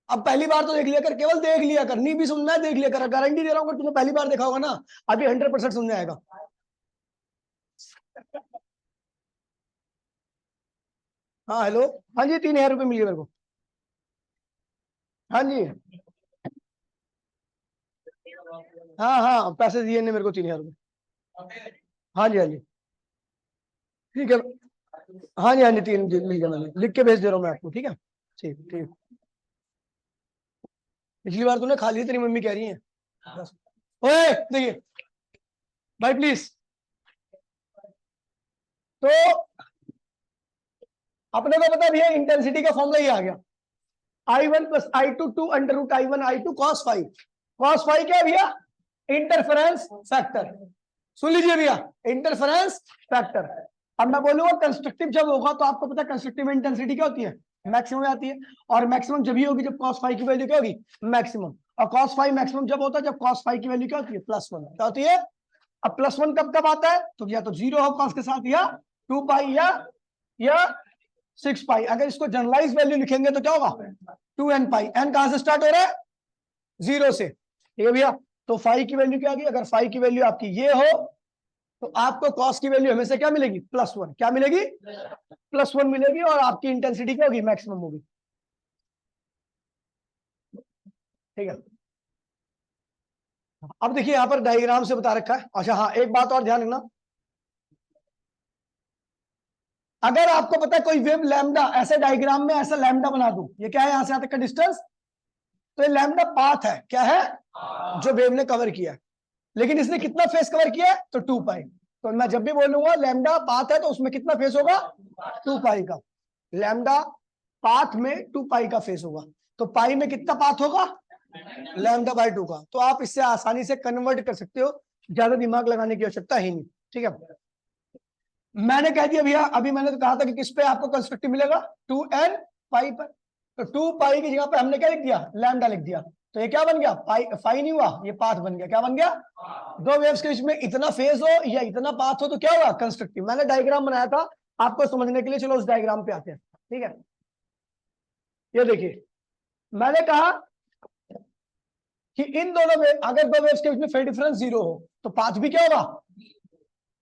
अब पहली बार तो देख लिया कर, केवल देख लिया कर, नहीं भी समझ में देख लिया कर, गारंटी दे रहा हूँ तुमने पहली बार देखा होगा ना, अभी 100% समझ में आएगा। हाँ हेलो, हाँ जी 3000 रुपये मिल गए मेरे को। हाँ जी, हाँ हाँ पैसे दिए ने मेरे को 3000 रुपये। हाँ जी हाँ जी, ठीक है। हाँ जी हाँ जी 3 मिल गया, मैंने लिख के भेज दे रहा हूँ मैं आपको, ठीक है। ठीक ठीक, पिछली बार तूने खा ली तेरी मम्मी कह रही है। ओए देखिए भाई प्लीज, तो अपने को पता भैया इंटेंसिटी का फॉर्मूला ये आ गया I1 plus I2 2 under root I1 I2 cos 5। cos 5 क्या है भैया इंटरफेरेंस फैक्टर, सुन लीजिए भैया इंटरफेरेंस फैक्टर। अब मैं बोलूंगा कंस्ट्रक्टिव जब होगा तो आपको पता है कंस्ट्रक्टिव इंटेंसिटी क्या होती है मैक्सिमम आती है, और मैक्सिमम जब ही होगी जब cos 5 की वैल्यू क्या होगी मैक्सिमम, और cos 5 मैक्सिमम जब होता है जब cos 5 की वैल्यू क्या होती है +1, क्या होती है। अब +1 कब कब आता है, तो या तो 0 हो cos के साथ, या 2 पाई, या 6 पाई। अगर इसको जनरलाइज वैल्यू लिखेंगे तो क्या होगा 2n पाई। n कहां से स्टार्ट हो रहा है 0 से, ठीक है भैया। तो फाई की वैल्यू क्या आ गई, अगर फाई की वैल्यू आपकी ये हो तो आपको कॉस की वैल्यू हमेशा क्या मिलेगी +1, क्या मिलेगी +1 मिलेगी, और आपकी इंटेंसिटी क्या होगी मैक्सिमम होगी, ठीक है। अब देखिए यहां पर डायग्राम से बता रखा है। अच्छा हाँ एक बात और ध्यान रखना, अगर आपको पता है कोई वेव लैम्डा ऐसे डायग्राम में ऐसा लैम्डा बना दूं, ये क्या है यहां से यहां तक का डिस्टेंस, तो ये लैम्डा पाथ है, क्या है जो वेव ने कवर किया है, लेकिन इसने कितना फेस कवर किया है तो 2 पाई। तो मैं जब भी बोलूंगा लैम्डा पाथ है तो उसमें कितना फेस होगा, 2 पाई का। लैम्डा पाथ में 2 पाई का फेस होगा, तो पाई में कितना पाथ होगा, लैम्डा बाय 2 का। तो आप इससे आसानी से कन्वर्ट कर सकते हो, ज्यादा दिमाग लगाने की आवश्यकता ही नहीं। ठीक है, मैंने कह दिया भैया, अभी मैंने तो कहा था कि किस पे आपको कंस्ट्रक्टिव मिलेगा, 2n पाई पर। तो 2 पाई की जगह पे हमने क्या लिख दिया, लैम्डा लिख दिया। तो ये क्या बन गया, पाई फाई नहीं हुआ, ये पाथ बन गया। क्या बन गया, दो वेव्स के बीच में इतना फेज हो या इतना पाथ हो तो क्या होगा, कंस्ट्रक्टिव। मैंने डायग्राम बनाया था आपको समझने के लिए, चलो उस डायग्राम पे आते हैं। ठीक है, ये देखिए मैंने कहा कि इन दोनों में अगर दो वेव्स के बीच में फेज डिफरेंस 0 हो तो पाथ भी क्या होगा,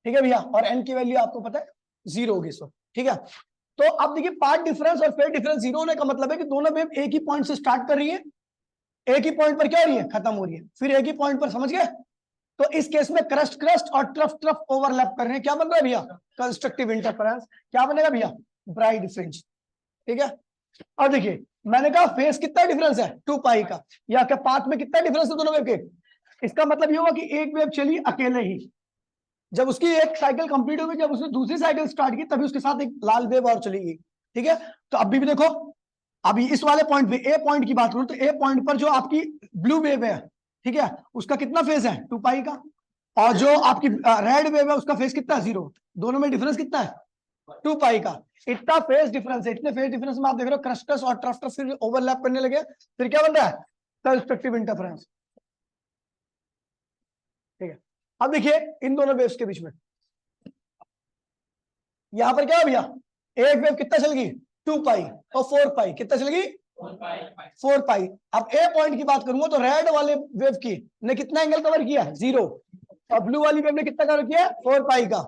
ठीक है भैया, और एन की वैल्यू आपको पता है 0 होगी सो। ठीक है, तो अब देखिए पाथ डिफरेंस और फेज डिफरेंस 0 होने का मतलब है कि दोनों वेव एक ही पॉइंट से स्टार्ट कर रही है, एक ही पॉइंट पर क्या हो रही है, खत्म हो रही है, फिर एक ही पॉइंट पर, समझ गए। तो इस केस में क्रस्ट क्रस्ट और ट्रफ ट्रफ ओवरलैप कर रहे हैं, क्या बन रहा है भैया, कंस्ट्रक्टिव इंटरफेरेंस। क्या बनेगा भैया, ब्राइट फ्रिंज। ठीक है, अब देखिए मैंने कहा फेस कितना डिफरेंस है, 2 पाई का, या क्या पाथ में कितना डिफरेंस है दोनों वेव के। इसका मतलब ये होगा कि एक वेव चली अकेले ही, जब उसकी एक साइकिल कंप्लीट होगी, जब उसने दूसरी साइकिल स्टार्ट की तभी उसके साथ एक लाल वेव और चलेगी। ठीक है, तो अभी भी देखो, अभी इस वाले पॉइंट पे ए पॉइंट की बात करूं तो ए पॉइंट पर जो आपकी ब्लू वेव है, ठीक है, उसका कितना फेस है, 2 पाई का, और जो आपकी रेड वेव है उसका फेस कितना है, 0। दोनों में डिफरेंस कितना है, 2 पाई का। इतना फेस डिफरेंस है, इतने फेस डिफरेंस में आप देख रहे हो क्रस्टस और ट्रफ्टस फिर ओवरलैप करने लगे, फिर क्या बन रहा है, कंस्ट्रक्टिव इंटरफेरेंस। ठीक है, अब देखिए इन दोनों वेव्स के बीच में यहां पर क्या है भैया, एक वेव कितना चल गई, 2 पाई, और 4 पाई कितना चल गई, 4 पाई। अब ए पॉइंट की बात करूंगा तो रेड वाले वेव की ने कितना एंगल कवर किया, 0, और ब्लू वाली वेव ने कितना कवर किया, 4 पाई का,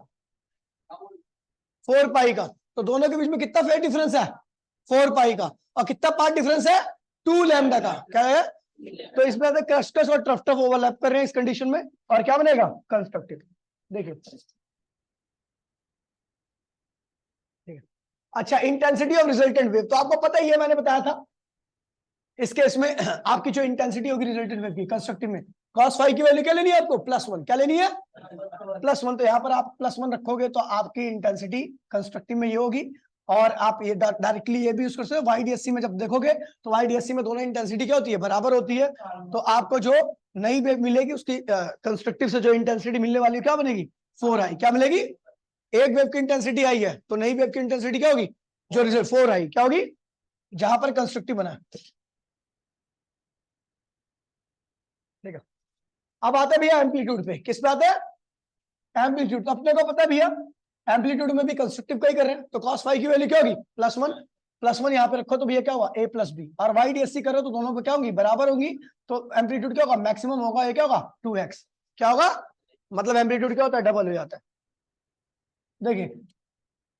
4 पाई का। तो दोनों के बीच में कितना फेज डिफरेंस है, 4 पाई का, और कितना पाथ डिफरेंस है, 2 लैम्डा का। क्या है, तो इसमें क्रस्टस और ट्रफ्टफ ओवरलैप कर रहे हैं इस कंडीशन में, और क्या बनेगा, कंस्ट्रक्टिव। देखिए अच्छा, इंटेंसिटी ऑफ रिजल्टेंट वेव तो आपको पता ही है, मैंने बताया था इस केस में आपकी जो इंटेंसिटी होगी रिजल्टेंट वेव की कंस्ट्रक्टिव में, cos फाई की वैल्यू क्या लेनी है आपको, +1। क्या लेनी है, +1। तो यहां पर आप +1 रखोगे तो आपकी इंटेंसिटी कंस्ट्रक्टिव में ये होगी। और आप ये डायरेक्टली ये भी यूज कर सकते हो, YDSC में जब देखोगे तो YDSC में दोनों इंटेंसिटी क्या होती है, बराबर होती है। तो आपको जो नई वेव मिलेगी उसकी कंस्ट्रक्टिव से जो इंटेंसिटी मिलने वाली क्या बनेगी, 4i। क्या मिलेगी, एक वेव की इंटेंसिटी आई है तो नई वेव की इंटेंसिटी क्या होगी, जो रिजल्ट 4i क्या होगी, जहां पर कंस्ट्रक्टिव बना है। ठीक है, अब आते हैं भैया एम्पलीट्यूड पे, किस पे आते हैं, एम्पलीट्यूड। तो अपने को पता है भैया एम्पलीट्यूड में भी कंस्ट्रक्टिव का ही कर रहे हैं, तो cos फाई की वैल्यू क्या होगी, +1 यहाँ पे रखो तो भैया क्या हुआ, a+b। और YDSC करो तो दोनों पे क्या होंगी, बराबर होंगी। तो एम्पलीट्यूड क्या होगा, मैक्सिमम होगा, ये क्या होगा, 2x। क्या होगा, मतलब एम्पलीट्यूड क्या होता है, डबल हो जाता है। देखिए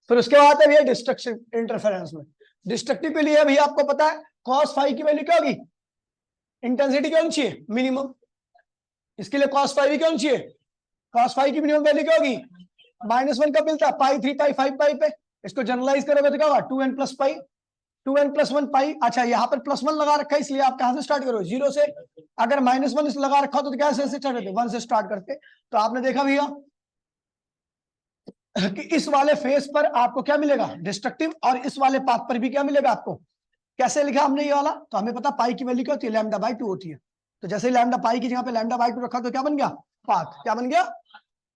फिर उसके बाद है भैया डिस्ट्रक्टिव इंटरफेरेंस में। डिस्ट्रक्टिव के लिए भैया आपको पता है cos फाई की वैल्यू क्या होगी, इंटेंसिटी क्या होनी चाहिए, मिनिमम। इसके लिए cos फाई भी क्या होनी चाहिए, cos फाई की मिनिमम वैल्यू क्या होगी, -1 कब मिलता है, पाई, 3 पाई, 5 पाई पे। इसको जनरलाइज करोगे तो क्या होगा, 2n + पाई, 2n + 1 पाई। अच्छा यहाँ पर +1 लगा रखा है इसलिए आप कहां से स्टार्ट करो, 0 से। अगर -1 लगा रखा हो तो क्या से स्टार्ट करते, 1 से स्टार्ट करते। तो आपने देखा भैया कि इस वाले फेस पर आपको क्या मिलेगा, डिस्ट्रक्टिव, और इस वाले पाथ पर भी क्या मिलेगा आपको। कैसे लिखा हमने ये वाला, तो हमें पता पाई की वैल्यू क्या होती है, λ/2 होती है। तो जैसे लैम्डा पाई की जगह पे λ/2 रखा तो क्या बन गया, पाथ। क्या बन गया,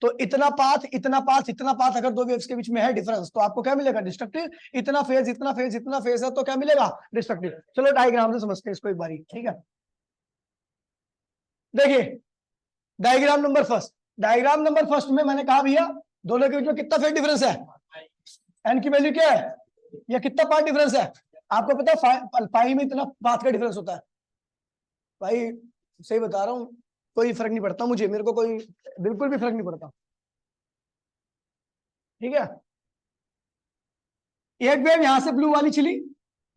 तो इतना पाथ, इतना पाथ, इतना पाथ अगर दो वेव्स के बीच में है डिफरेंस तो आपको क्या मिलेगा, डिस्ट्रक्टिव। इतना फेज, इतना फेज, इतना फेज है तो क्या मिलेगा, डिस्ट्रक्टिव। चलो डायग्राम से समझते हैं इसको एक बारी। ठीक है, देखिए diagram number first, diagram number first में मैंने कहा भैया दोनों के बीच में कितना फेज डिफरेंस है, एन की वैल्यू क्या है, या कितना पाथ डिफरेंस है। आपको पता है पाई में इतना पाथ का डिफरेंस होता है। भाई सही बता रहा हूँ, कोई फर्क नहीं पड़ता मुझे, मेरे को कोई बिल्कुल भी फर्क नहीं पड़ता। ठीक है, एक वेव यहां से ब्लू वाली चली,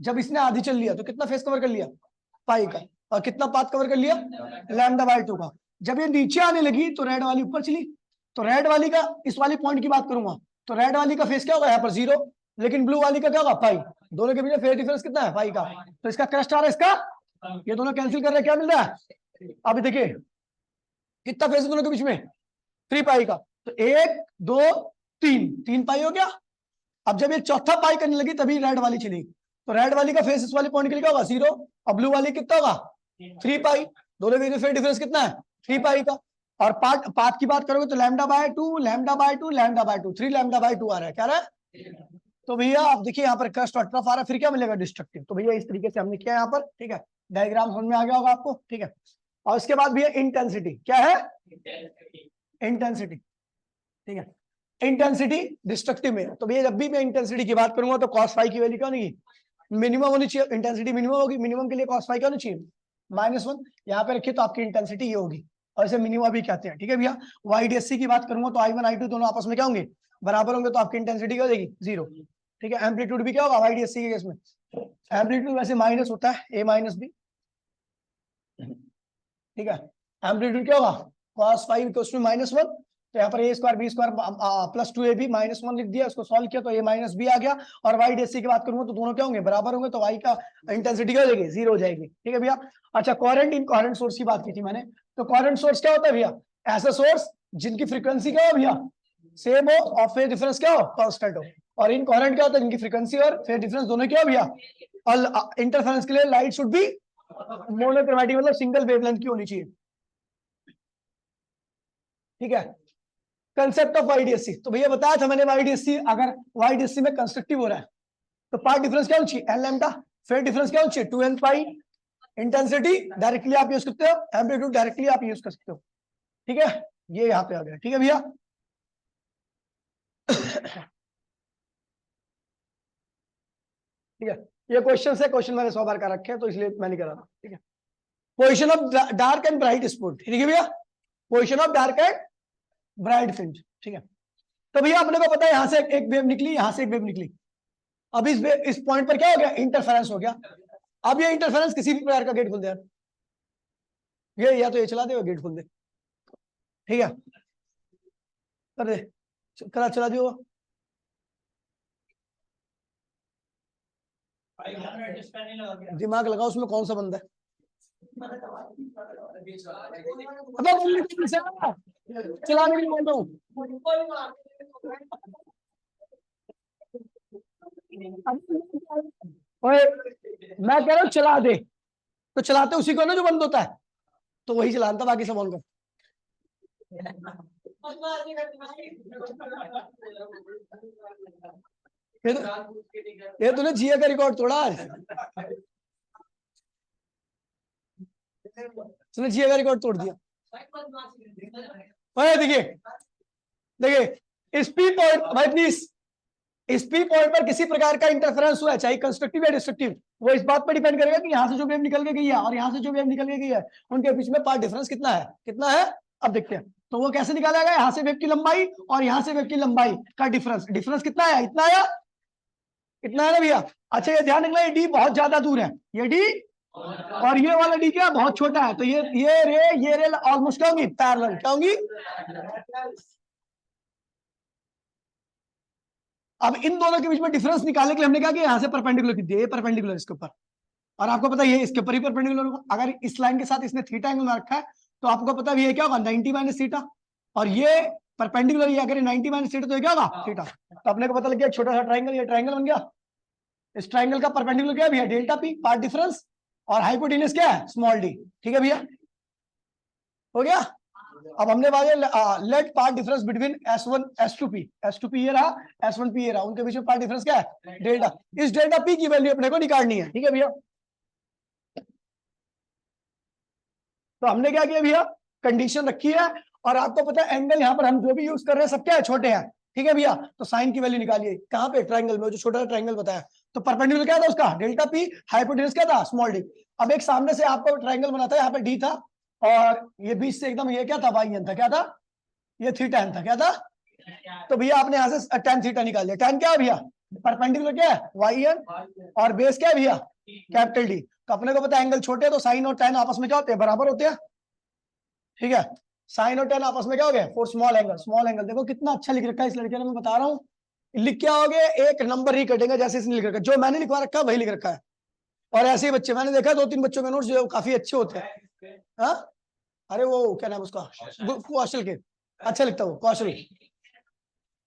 जब इसने आधी चल लिया तो कितना फेस कवर कर लिया, पाई का, और कितना पाथ कवर कर लिया, λ/2 का। जब ये नीचे आने लगी तो रेड वाली ऊपर चली, तो रेड वाली का, इस वाली पॉइंट की बात करूंगा तो रेड वाली का फेस क्या होगा यहाँ पर 0, लेकिन ब्लू वाली का क्या होगा, पाई। दोनों के बीच में फेस डिफरेंस कितना है, पाई का। तो इसका क्रस्ट आ रहा है, इसका, ये दोनों कैंसिल कर रहे हैं, क्या मिल रहा है। अभी देखिए कितना फेस है दोनों के बीच में, 3 पाई का। तो 1 2 3, 3 पाई हो गया। अब जब ये चौथा पाई करने लगी तभी रेड वाली चली, तो रेड वाली का फेस इस वाले पॉइंट के लिए क्या होगा 0, और ब्लू वाली कितना होगा 3 पाई। दोनों के बीच डिफरेंस कितना है 3 पाई का। और पाथ की बात करोगे तो λ/2 λ/2 λ/2 3 λ/2 आ रहा है, क्या रहा है। तो भैया आप देखिए यहाँ पर क्रस्ट और ट्रफ आ रहा है, फिर क्या मिलेगा डिस्ट्रक्टिव। तो भैया इस तरीके से हमने किया यहाँ पर, ठीक है, डायग्राम समझ में आ गया होगा आपको, ठीक है। और उसके बाद भैया इंटेंसिटी क्या है, इंटेंसिटी, ठीक है, इंटेंसिटी डिस्ट्रक्टिव में। तो भैया जब भी मैं इंटेंसिटी की बात करूंगा तो cos फाई की वैल्यू क्या होगी, मिनिमम होनी चाहिए। इंटेंसिटी मिनिमम होगी, मिनिमम के लिए cos फाई क्या होनी चाहिए -1। यहाँ पे रखिए तो आपकी इंटेंसिटी ये होगी, और इसे मिनिमम भी कहते हैं, ठीक है भैया। YDSC की बात करूंगा तो I1 I2 दोनों आपस में क्या होंगे, बराबर होंगे, तो आपकी इंटेंसिटी क्या हो जाएगी 0, ठीक है। एम्पलीट्यूड भी क्या होगा YDSC के केस में, एम्पलीट्यूड वैसे माइनस होता है, A माइनस B, ठीक है। एम्पलीट्यूड क्या होगा cos फाइव इक्वल्स टू -1, तो यहाँ पर A square B square plus 2AB -1 लिख दिया, उसको सॉल्व किया तो A माइनस B आ गया। और YDSC की बात करूंगा तो दोनों क्या होंगे, बराबर होंगे, तो Y का इंटेंसिटी क्या हो जाएगी 0 हो जाएगी, ठीक है भैया। अच्छा, कोहेरेंट इनकोहेरेंट सोर्स की बात की थी मैंने, तो कोहेरेंट सोर्स क्या होता है भैया, ऐसा सोर्स जिनकी फ्रीक्वेंसी क्या हो भैया सेम हो और फेज डिफरेंस क्या हो कांस्टेंट हो। और इनकोहेरेंट क्या होता है, जिनकी फ्रीक्वेंसी और फेज डिफरेंस दोनों क्या हो भैया, और इंटरफेरेंस के लिए लाइट शुड बी मोनोक्रोमैटिक, मतलब सिंगल वेवलेंथ की होनी चाहिए, ठीक है। कंसेप्ट ऑफ YDSC, तो भैया बताया था मैंने YDSC, अगर YDSC में कंस्ट्रक्टिव हो रहा है तो पार्ट डिफरेंस क्या होनी चाहिए L लैम्डा, फेज डिफरेंस क्या होनी चाहिए 2n पाई, इंटेंसिटी डायरेक्टली आप यूज करते हो, एम्पलीट्यूड डायरेक्टली आप यूज कर सकते हो, ठीक है। ये यहाँ पे आ गया, ठीक है भैया। ठीक है, ये क्वेश्चन है, क्वेश्चन मैंने 100 बार का रखे हैं तो इसलिए मैं नहीं कर रहा था, ठीक है। Position of dark and bright spot, ठीक है भैया, position of dark and bright fringe, ठीक है। तो भैया अपने को पता है यहां से एक वेव निकली, यहां से एक वेव निकली, अब इस पॉइंट पर क्या हो गया, इंटरफेरेंस हो गया। अब ये इंटरफेरेंस किसी भी प्रकार का गेट खोल दे, ये या तो ये चला दे और गेट खोल दे, ठीक है, कर दे, चला दियो, दिमाग लगाओ उसमें कौन सा बंदा है, चलाने के लिए बोल रहा हूँ। मैं कह रहा हूँ चला दे, तो चलाते उसी को ना जो बंद होता है, तो वही चलाता, बाकी सब ऑन कर। ये तूने जिया का रिकॉर्ड तोड़ा आज, तूने जिया का रिकॉर्ड तोड़ दिया। देखिए देखिए इस पी पॉइंट, भाई प्लीज, इस पी पॉइंट पर किसी प्रकार का इंटरफेरेंस हुआ है, चाहे कंस्ट्रक्टिव या डिस्ट्रक्टिव, वो इस बात पर डिपेंड करेगा कि यहां से जो वेव निकल के गई है और यहां से जो वेव निकल के गई है उनके बीच में पार्ट डिफरेंस कितना है, कितना है। अब देखते हैं तो वो कैसे निकाला गया, यहाँ से वेव की लंबाई और यहाँ से वेव की लंबाई का डिफरेंस, डिफरेंस कितना है, इतना है, इतना है ना भैया। अच्छा ये ध्यान रखना, ये डी बहुत ज्यादा दूर है, ये डी और ये वाला डी क्या बहुत छोटा है, तो ये रे ऑलमोस्ट क्या होंगी, पैरेलल, क्या होंगी। अब इन दोनों के बीच में डिफरेंस निकालने के लिए हमने कहा कि यहाँ से परपेंडिकुलर खींच दिया, ये परपेंडिकुलर इसके ऊपर, और आपको पता है ये इसके ऊपर ही परपेंडिकुलर होगा। अगर इस लाइन के साथ इसने थीटा एंगल में रखा है तो आपको पता है ये क्या होगा 90 माइनस थीटा, और ये परपेंडिकुलर, ये अगर 90 माइनस थीटा तो ये क्या होगा थीटा। तो अपने को पता लग गया छोटा सा ट्राइंगल, ये ट्राइंगल बन गया, इस ट्राइंगल का परपेंडिकुलर क्या है भैया डेल्टा पी, पार्ट डिफरेंस, और हाइपोटेन्यूज क्या है स्मॉल डी, ठीक है भैया, हो गया। अब हमने late path difference between S1 S2P, S2P ये रहा, S1P ये रहा, उनके बीच में पार्ट डिफरेंस क्या है डेल्टा, इस डेल्टा P की वैल्यू अपने को निकालनी है, ठीक है भैया। तो हमने क्या किया भैया, कंडीशन रखी है, और आपको पता है एंगल यहाँ पर हम जो भी यूज कर रहे हैं सब क्या है छोटे हैं, ठीक है भैया। तो साइन की वैल्यू निकालिए, कहाँ पे ट्राइंगल में, जो छोटा सा ट्राइंगल बताया, तो परपेंडिकुलर क्या था उसका डेल्टा P, हाइपोटेन्यूज क्या था स्मॉल डी। अब एक सामने से आपको ट्राइंगल बना था, यहाँ पे डी था, और ये बीच से एकदम ये क्या था वाई एन था, क्या था ये थीटा एन था, क्या था। तो भैया आपने यहाँ से tan थीटा निकाल लिया, tan क्या है भैया परपेंडिकुलर क्या है वाई एन, और बेस क्या है भैया कैपिटल डी। तो अपने को पता है एंगल छोटे हैं तो साइन और tan आपस में क्या होते हैं, बराबर होते हैं, ठीक है। साइन और tan आपस में क्या हो गया for small angle, small angle. देखो कितना अच्छा लिख रखा है इस लड़के ने, मैं बता रहा हूँ, लिख क्या हो गया, एक नंबर ही कटेगा जैसे इसने लिख रखा है, जो मैंने लिखवा रखा है वही लिख रखा है। और ऐसे ही बच्चे मैंने देखा 2-3 बच्चों के नोट्स जो काफी अच्छे होते हैं। हाँ अरे वो क्या नाम उसका, हॉस्टल के, अच्छा लिखता हूँ कौशल।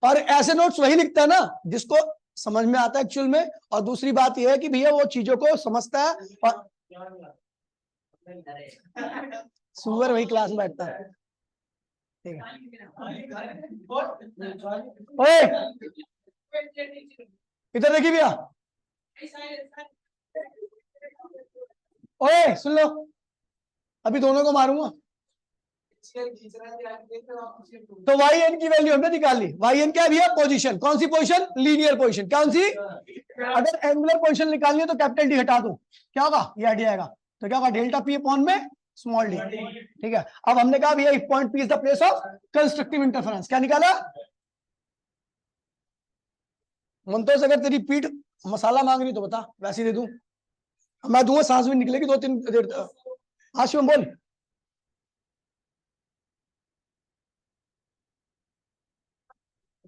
और ऐसे नोट्स वही लिखता है ना जिसको समझ में आता है एक्चुअल में। और दूसरी बात यह है कि भैया वो चीजों को समझता है और सुअर वही क्लास में बैठता है। ठीक है, ओए इधर देखिए भैया, ओए सुन लो, अभी दोनों को मारूंगा। तो वाई एन की वैल्यू हमने निकाल ली। वाई एन क्या है भैया? पोजीशन। कौन सी पोजीशन? Linear position. कौन सी? अगर एंगुलर पोजीशन निकालनी है तो कैपिटल डी हटा दो, क्या होगा? ये हट जाएगा। तो क्या होगा? डेल्टा पी अपॉन में स्मॉल डी। ठीक है, अब हमने कहा भैया point P is the place of constructive interference. क्या निकाला? मुमताज अगर तेरी पीठ मसाला मांग रही तो बता, वैसे ही दे दूं। मैं दूंगा, सांस भी निकलेगी 2-3 देर। आशिम बोल।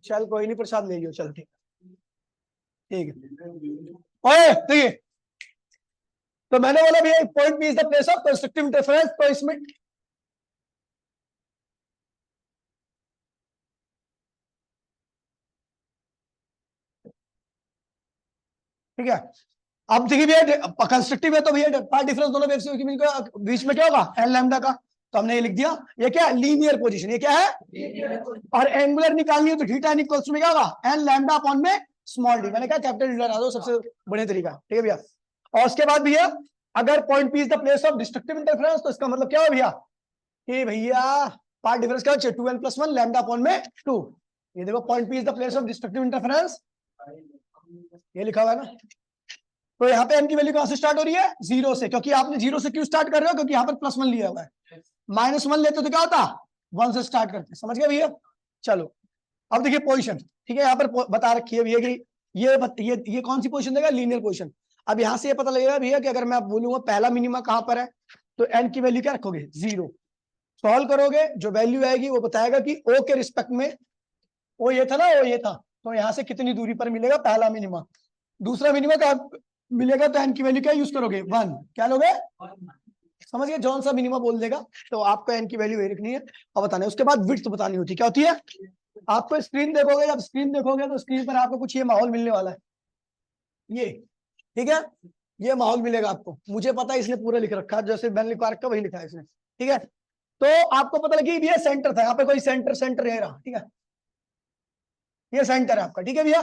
चल कोई नहीं, प्रसाद ले लियो। चल ठीक ठीक है। ओए देखिए, तो मैंने बोला भैया point P is the place of constructive interference. तो इसमें ठीक है, अब देखिए भैया कंस्ट्रक्टिव है तो भैया पार्ट डिफरेंस दोनों वेव्स के बीच में क्या होगा? एन लैम्डा का। तो हमने ये लिख दिया। ये क्या है? Linear position. ये क्या है? और एंगुलर निकालनी है तो थीटा n इक्वल्स में क्या होगा? एन लैम्डा अपॉन में स्मॉल डी। मैंने कहा कैपिटल डी लगा दो, सबसे बढ़िया तरीका। ठीक है भैया। और उसके बाद भैया अगर point P is the place of destructive interference तो इसका मतलब क्या हो भैया? कि भैया पार्ट डिफरेंस क्या हो? 2n+1 लैम्डा अपॉन में 2। ये देखो point P is the place of destructive interference, ये लिखा हुआ है ना। तो यहाँ पे एन की वैल्यू कहां से स्टार्ट हो रही है? 0 से। क्योंकि आपने 0 से क्यों स्टार्ट कर रहे हो? क्योंकि यहाँ पर +1 लिया हुआ है। -1 लेते तो क्या होता? 1 से स्टार्ट करते। समझ गए भैया? चलो अब देखिए पोजीशन। ठीक है, यहाँ पर बता रखी है भैया कि ये कौन सी पोजीशन देगा? Linear position. अब यहाँ से ये पता लगेगा भैया कि अगर मैं बोलूंगा पहला मिनिमा कहां पर है तो एन की वैल्यू क्या रखोगे? 0। सॉल्व करोगे जो वैल्यू आएगी वो बताएगा कि ओ के रिस्पेक्ट में, ओ ये था ना, ओ ये था, तो यहाँ से कितनी दूरी पर मिलेगा पहला मिनिमा। दूसरा मिनिमा क्या मिलेगा? तो एन की वैल्यू क्या यूज करोगे? 1। क्या लोगे? समझ गए? जौन सा मिनिमा बोल देगा तो आपको एन की वैल्यू वही रखनी है और बताना है। उसके बाद विड्थ बतानी होती है। क्या होती है? आपको स्क्रीन देखोगे, जब स्क्रीन देखोगे तो स्क्रीन पर आपको कुछ ये माहौल मिलने वाला है। ये ठीक है, ये माहौल मिलेगा आपको। मुझे पता है, इसने पूरा लिख रखा है, जैसे मैंने लिखा रखा वही लिखा है इसने। ठीक है, तो आपको पता लगी ये सेंटर था, यहाँ पे कोई सेंटर है रहा। ठीक है, ये सेंटर है आपका। ठीक है भैया?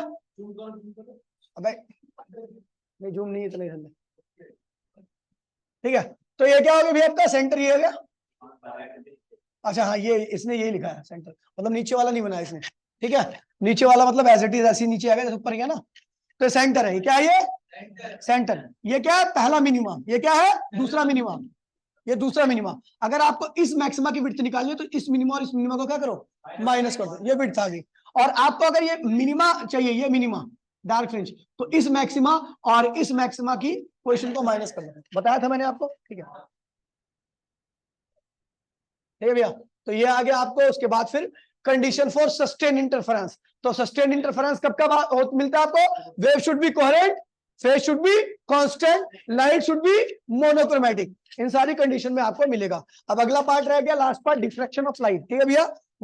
अबे नहीं, जूम नहीं इतना ही। ठीक है, तो ये क्या हो गया भैया? आपका सेंटर ये हो गया। अच्छा हाँ, ये इसने यही लिखा है सेंटर, मतलब नीचे वाला नहीं बनाया इसने। ठीक है, नीचे वाला मतलब एज इट इज ऐसी नीचे आएगा जैसे ऊपर गया ना। तो सेंटर है। ये क्या है? ये सेंटर। ये क्या है? पहला मिनिमम। ये क्या है? दूसरा मिनिमम। ये दूसरा मिनिमा। अगर आपको इस मैक्सिमा की विड्थ निकालनी है तो इस मिनिमा और इस मिनिमा को क्या करो? माइनस कर दो। ये विड्थ आ गई। और आपको अगर ये मिनिमा चाहिए, ये मिनिमा डार्क फ्रिंज, तो इस मैक्सिमा और इस मैक्सिमा की पोजीशन को माइनस कर दो। बताया था मैंने आपको। ठीक है, ठीक है भैया? तो ये आ गया आपको। उसके बाद फिर कंडीशन फॉर सस्टेन इंटरफेरेंस। तो सस्टेन इंटरफेरेंस कब कब मिलता है आपको? Wave should be coherent, phase should be constant, light should be monochromatic. इन सारी कंडीशन में आपको मिलेगा। अब अगला पार्ट रह गया, last part, diffraction of light. ठीक है भैया?